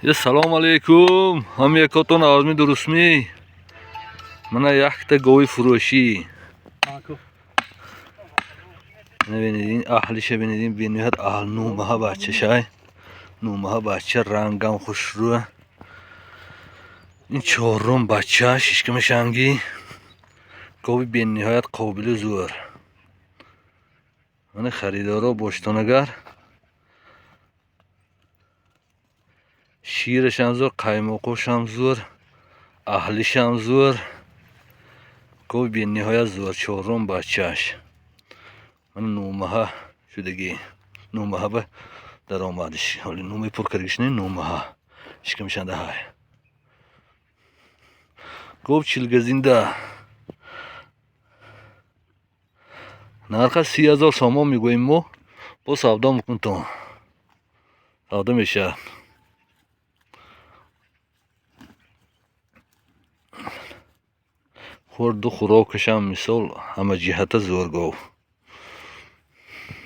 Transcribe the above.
Assalomu alaykum. Hamyakotun azmi durustmi? Mana yakta go'y furoshi. Mana benedin ahlisha benedin benihat ahl numaha bachcha shay. Numaha bachcha rangam xushru. این چهارم بچه ششم شنگی گاوی به نهایت قابل زور من خریدارا باشتانگر شیرش هم زور قیماقش هم زور اهلیش هم زور گاوی به نهایت زور چهارم بچهش من نومه شدگی نومه به در آمدش حالی نومه پر کرگش نه نومه شکم شنده های گاو چلگزینده نرخ 30,000 سامان میگوییم ما با سودا میکن تو سودا میشه خورد و خوراکش هم مثال همه جهت زور گاو